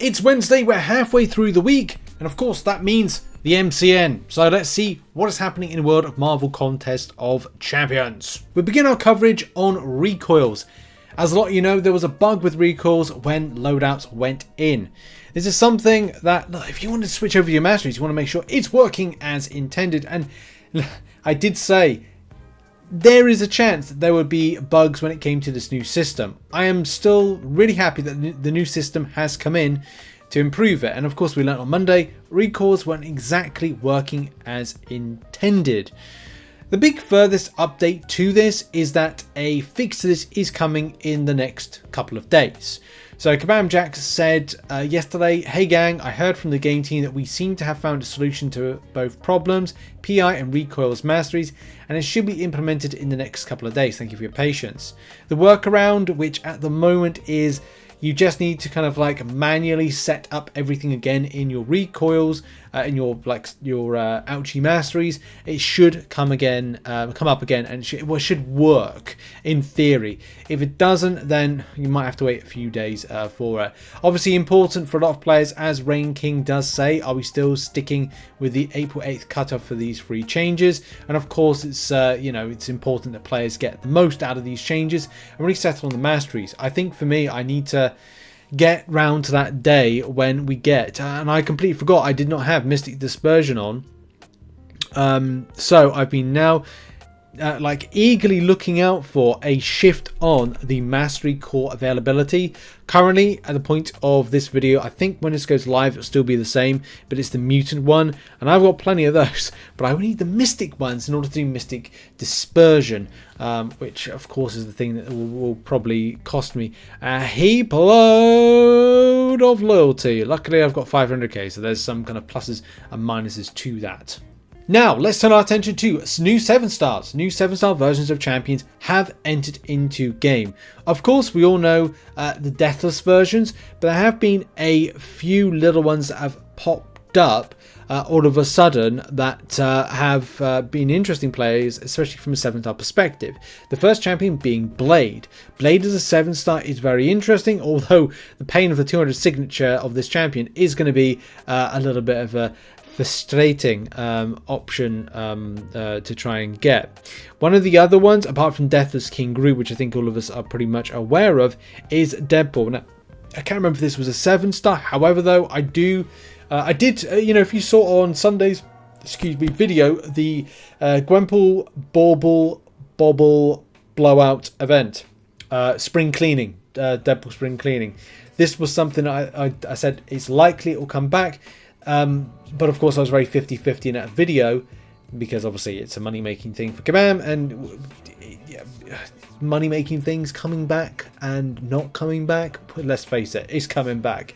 It's Wednesday, we're halfway through the week, and of course that means the MCN. So let's see what is happening in the world of Marvel Contest of Champions. We begin our coverage on Recoils. As a lot of you know, there was a bug with Recoils when loadouts went in. This is something that, look, if you want to switch over your masteries, you want to make sure it's working as intended. And I did say there is a chance that there would be bugs when it came to this new system. I am still really happy that the new system has come in to improve it. And of course, we learned on Monday, Recoils weren't exactly working as intended. The big furthest update to this is that a fix to this is coming in the next couple of days. So Kabam Jack said yesterday, "Hey gang, I heard from the game team that we seem to have found a solution to both problems, PI and Recoils masteries, and it should be implemented in the next couple of days. Thank you for your patience." The workaround, which at the moment is you just need to kind of like manually set up everything again in your Recoils, in your ouchie masteries. It should come up again, and it should work in theory. If it doesn't, then you might have to wait a few days for it. Obviously important for a lot of players, as Rain King does say, are we still sticking with the April 8th cutoff for these free changes? And of course, it's it's important that players get the most out of these changes and really settle on the masteries. I think for me, I need to get round to that day when we get, and I completely forgot I did not have Mystic Dispersion on, so I've been now eagerly looking out for a shift on the mastery core availability. Currently at the point of this video, I think when this goes live it'll still be the same, but it's the mutant one, and I've got plenty of those, but I need the mystic ones in order to do Mystic Dispersion, which of course is the thing that will probably cost me a heap load of loyalty. Luckily I've got 500k, so there's some kind of pluses and minuses to that. Now, let's turn our attention to new 7-stars. New 7-star versions of champions have entered into game. Of course, we all know the Deathless versions, but there have been a few little ones that have popped up all of a sudden that have been interesting plays, especially from a 7-star perspective. The first champion being Blade. Blade as a 7-star is very interesting, although the pain of the 200 signature of this champion is going to be a little bit of a frustrating option to try and get. One of the other ones, apart from Deathless King Groot, which I think all of us are pretty much aware of, is Deadpool. Now, I can't remember if this was a 7-star. However, though, I did, if you saw on Sunday's, video, the Gwenpool Bobble Bauble Blowout event, spring cleaning, Deadpool spring cleaning. This was something I said it's likely it will come back. But of course I was very 50-50 in that video, because obviously it's a money-making thing for Kabam, and money-making things coming back and not coming back, let's face it, it's coming back.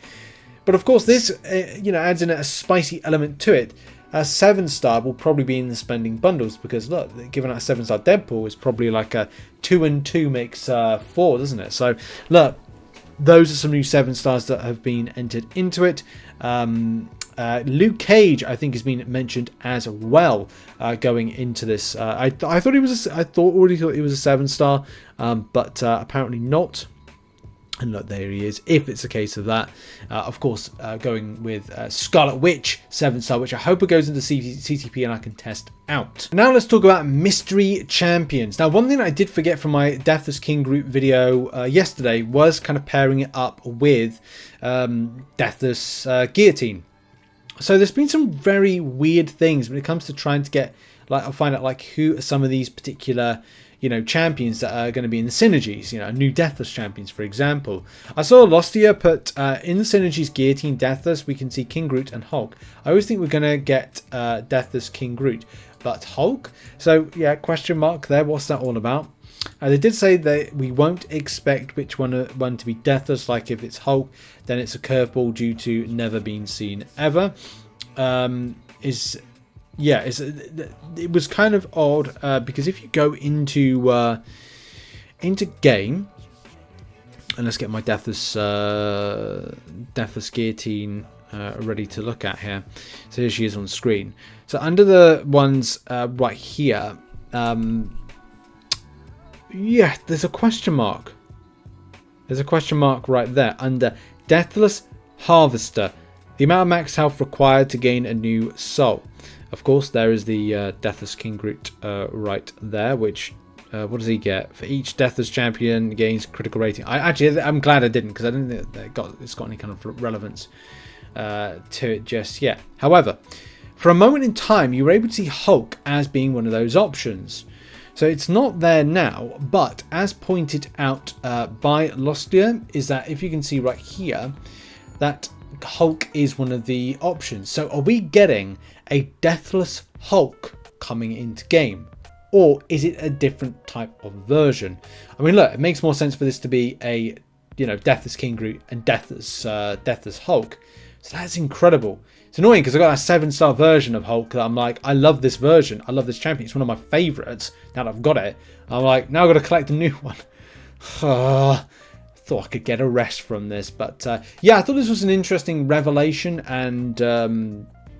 But of course this adds in a spicy element to it. A 7-star will probably be in the spending bundles, because look, given that 7-star Deadpool is probably like a 2 and 2 makes 4, doesn't it? So look, those are some new 7-stars that have been entered into it. Luke Cage, I think, has been mentioned as well going into this. I thought he was. I already thought he was a 7-star, but apparently not. And look, there he is. If it's a case of that, of course, going with Scarlet Witch 7-star, which I hope it goes into CTP and I can test out. Now let's talk about mystery champions. Now, one thing I did forget from my Deathless King Groot video yesterday was kind of pairing it up with Deathless Guillotine. So there's been some very weird things when it comes to trying to get, find out who are some of these particular champions that are going to be in the synergies, new Deathless champions, for example. I saw Lostia put in the synergies Guillotine Deathless, we can see King Groot and Hulk. I always think we're going to get Deathless King Groot, but Hulk? So yeah, question mark there, what's that all about? They did say that we won't expect which one to be Deathless, like if it's Hulk, then it's a curveball due to never been seen ever. It was kind of odd because if you go into game, and let's get my Deathless Guillotine ready to look at here. So here she is on screen. So under the ones right here, yeah, there's a question mark. There's a question mark right there under Deathless Harvester. The amount of max health required to gain a new soul. Of course, there is the Deathless King Groot right there, which, what does he get? For each Deathless Champion gains critical rating. I'm glad I didn't, because I didn't think that it's got any kind of relevance to it just yet. However, for a moment in time, you were able to see Hulk as being one of those options. So it's not there now, but as pointed out by Lostia, is that if you can see right here, that Hulk is one of the options. So are we getting a Deathless Hulk coming into game? Or is it a different type of version? I mean, look, it makes more sense for this to be a, Deathless King Groot and Deathless Hulk. So that's incredible. It's annoying because I've got a 7-star version of Hulk that I'm like, I love this version. I love this champion. It's one of my favourites. Now that I've got it, I'm like, now I've got to collect a new one. Thought I could get a rest from this. But yeah, I thought this was an interesting revelation. And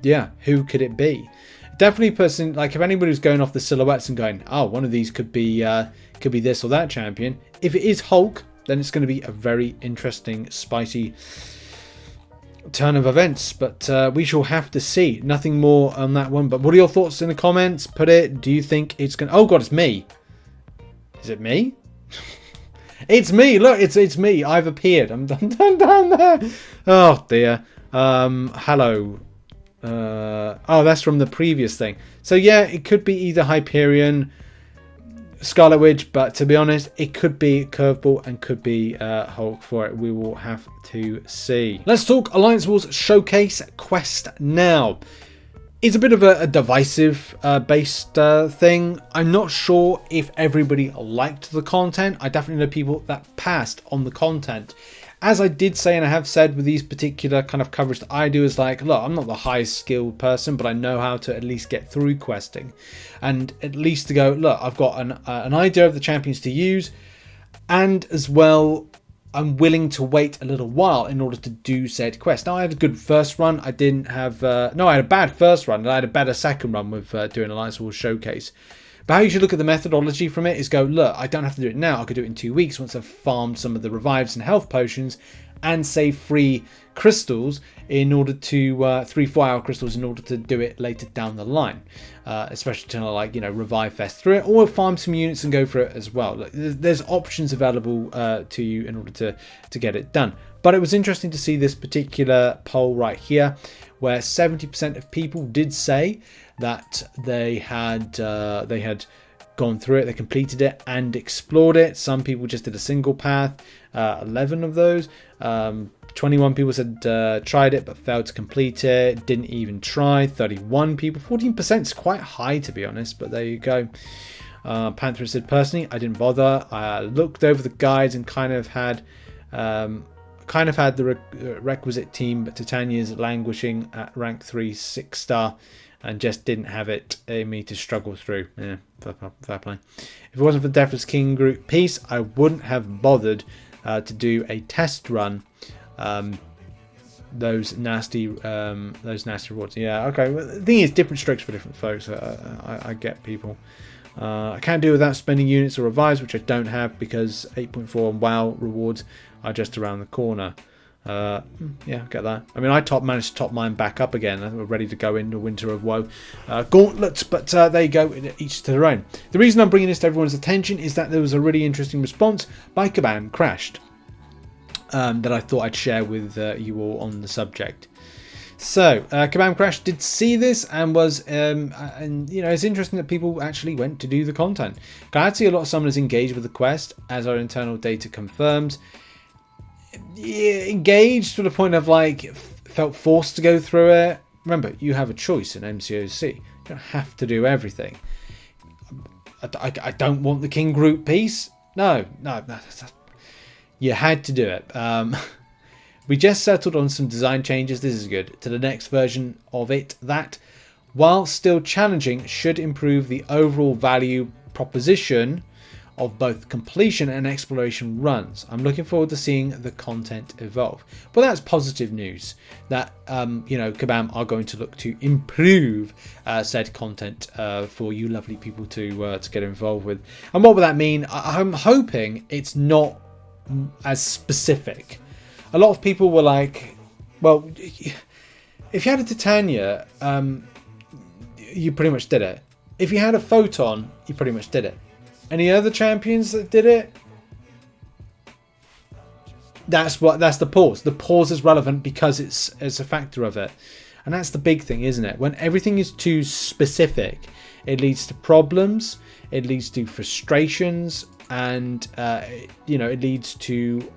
yeah, who could it be? Definitely person, like if anybody was going off the silhouettes and going, oh, one of these could be this or that champion. If it is Hulk, then it's going to be a very interesting, spicy turn of events, but we shall have to see. Nothing more on that one, but what are your thoughts in the comments? Put it. Do you think it's gonna... Oh god, it's me. Is it me? It's me. Look, it's me. I've appeared. I'm down there. Oh dear. Hello. Oh, that's from the previous thing. So yeah, it could be either Hyperion, Scarlet Witch, but to be honest, it could be Curveball and could be Hulk for it. We will have to see. Let's talk Alliance Wars Showcase Quest now. It's a bit of a divisive based thing. I'm not sure if everybody liked the content. I definitely know people that passed on the content. As I did say, and I have said with these particular kind of coverage that I do, is like, look, I'm not the highest skilled person, but I know how to at least get through questing. And at least to go, look, I've got an idea of the champions to use. And as well, I'm willing to wait a little while in order to do said quest. Now, I had a good first run. I didn't have... no, I had a bad first run, and I had a better second run with doing Alliance Wars Showcase. But how you should look at the methodology from it is go, look, I don't have to do it now. I could do it in 2 weeks once I've farmed some of the revives and health potions and save 3 crystals in order to, 3 4-hour crystals in order to do it later down the line. Especially to like, revive fest through it, or farm some units and go for it as well. Look, there's options available to you in order to get it done. But it was interesting to see this particular poll right here, where 70% of people did say that they had gone through it, they completed it and explored it. Some people just did a single path, 11 of those. 21 people said tried it but failed to complete it, didn't even try. 31 people, 14% is quite high to be honest, but there you go. Panther said, personally, I didn't bother. I looked over the guides and kind of had the requisite team, but Titania's languishing at rank 3 6-star and just didn't have it in me to struggle through. Yeah, fair play. If it wasn't for Deathless King Groot piece, I wouldn't have bothered to do a test run. Those nasty rewards. Yeah, okay. Well, the thing is, different strokes for different folks. I get people. I can't do it without spending units or revives, which I don't have because 8.4 and WoW rewards are just around the corner. Yeah, get that. I mean, I managed to top mine back up again. We're ready to go into Winter of Woe Gauntlet, but there you go, each to their own. The reason I'm bringing this to everyone's attention is that there was a really interesting response by Kabam Crashed that I thought I'd share with you all on the subject. So, Kabam Crash did see this and was, and it's interesting that people actually went to do the content. Glad to see a lot of summoners engaged with the quest, as our internal data confirms. Yeah, engaged to the point of like felt forced to go through it. Remember, you have a choice in MCOC. You don't have to do everything. I don't want the King Groot piece. No. You had to do it. We just settled on some design changes. This is good. To the next version of it that, while still challenging, should improve the overall value proposition of both completion and exploration runs. I'm looking forward to seeing the content evolve. But that's positive news that Kabam are going to look to improve said content for you lovely people to get involved with. And what would that mean? I'm hoping it's not as specific. A lot of people were like, Well, if you had a Titania, you pretty much did it. If you had a Photon, you pretty much did it. Any other champions that did it? That's the pause. The pause is relevant because it's a factor of it. And that's the big thing, isn't it? When everything is too specific, it leads to problems, it leads to frustrations, and it leads to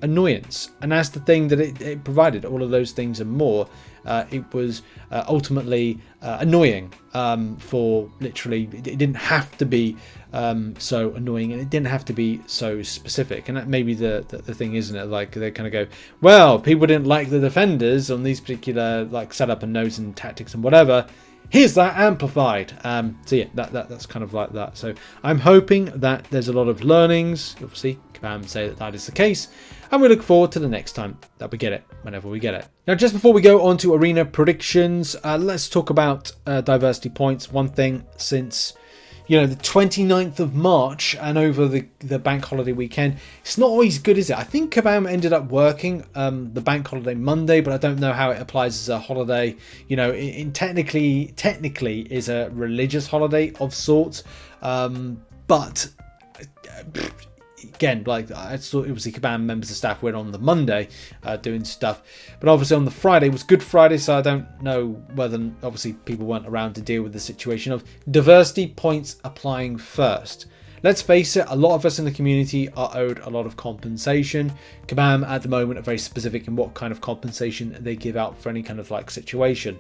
annoyance. And that's the thing that it provided. All of those things and more. It was ultimately annoying for literally. It didn't have to be so annoying, and it didn't have to be so specific. And that may be the thing, isn't it? Like they kind of go, well, people didn't like the defenders on these particular like setup and nodes and tactics and whatever. Here's that amplified. So yeah, that's kind of like that. So I'm hoping that there's a lot of learnings. Obviously, Kabam say that is the case. And we look forward to the next time that we get it, whenever we get it. Now, just before we go on to arena predictions, let's talk about diversity points. One thing since, the 29th of March and over the bank holiday weekend, it's not always good, is it? I think Kabam ended up working the bank holiday Monday, but I don't know how it applies as a holiday. Technically is a religious holiday of sorts, but again, like I thought it was the Kabam members of staff went on the Monday doing stuff, but obviously on the Friday was Good Friday, so I don't know whether obviously people weren't around to deal with the situation of diversity points applying first. Let's face it, a lot of us in the community are owed a lot of compensation. Kabam at the moment are very specific in what kind of compensation they give out for any kind of like situation.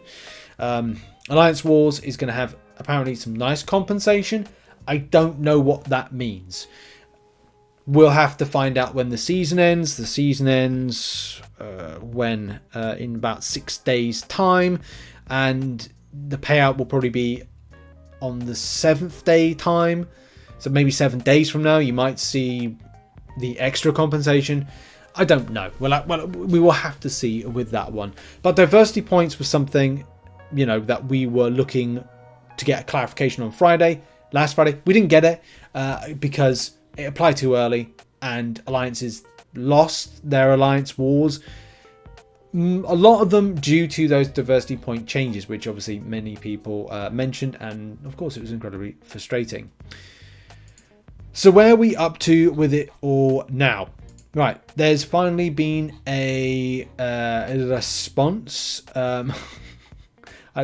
Alliance Wars is going to have apparently some nice compensation. I don't know what that means. We'll have to find out when the season ends. The season ends in about 6 days' time, and the payout will probably be on the 7th day time. So maybe 7 days from now, you might see the extra compensation. I don't know. Well, we will have to see with that one. But diversity points was something, that we were looking to get a clarification on last Friday. We didn't get it because it applied too early, and alliances lost their alliance wars. A lot of them due to those diversity point changes, which obviously many people mentioned, and of course it was incredibly frustrating. So where are we up to with it all now? Right, there's finally been a response.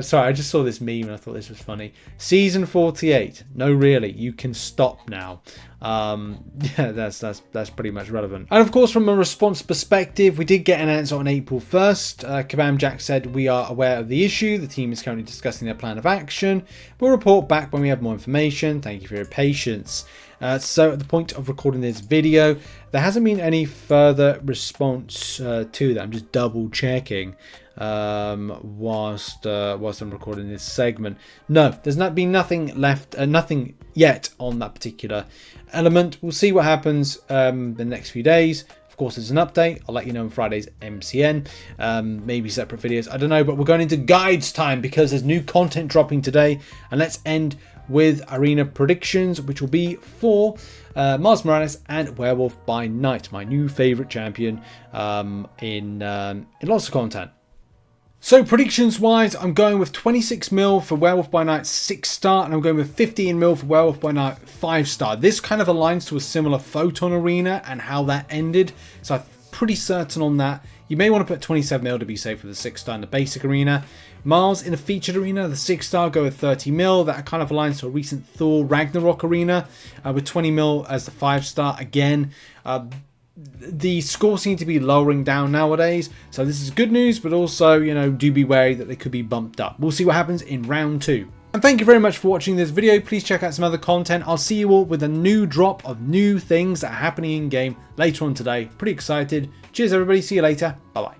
Sorry, I just saw this meme and I thought this was funny. Season 48. No, really, you can stop now. Yeah, that's pretty much relevant. And of course, from a response perspective, we did get an answer on April 1st. Kabam Jack said, we are aware of the issue. The team is currently discussing their plan of action. We'll report back when we have more information. Thank you for your patience. So at the point of recording this video, there hasn't been any further response to that. I'm just double checking whilst I'm recording this segment. No, there's not been nothing left, nothing yet on that particular element. We'll see what happens the next few days. Of course, there's an update. I'll let you know on Friday's MCN, maybe separate videos. I don't know, but we're going into guides time because there's new content dropping today. And let's end with arena predictions, which will be for Miles Morales and Werewolf by Night, my new favorite champion in lots of content. So predictions wise, I'm going with 26 mil for Werewolf by Night 6-star, and I'm going with 15 mil for Werewolf by Night 5-star. This kind of aligns to a similar Photon arena and how that ended, so I'm pretty certain on that. You may want to put 27 mil to be safe with the 6-star in the basic arena. Miles in a featured arena, the 6-star, go with 30 mil. That kind of aligns to a recent Thor Ragnarok arena with 20 mil as the 5-star again. The scores seem to be lowering down nowadays, so this is good news, but also, do be wary that they could be bumped up. We'll see what happens in round 2. And thank you very much for watching this video. Please check out some other content. I'll see you all with a new drop of new things that are happening in game later on today. Pretty excited. Cheers everybody. See you later. Bye bye.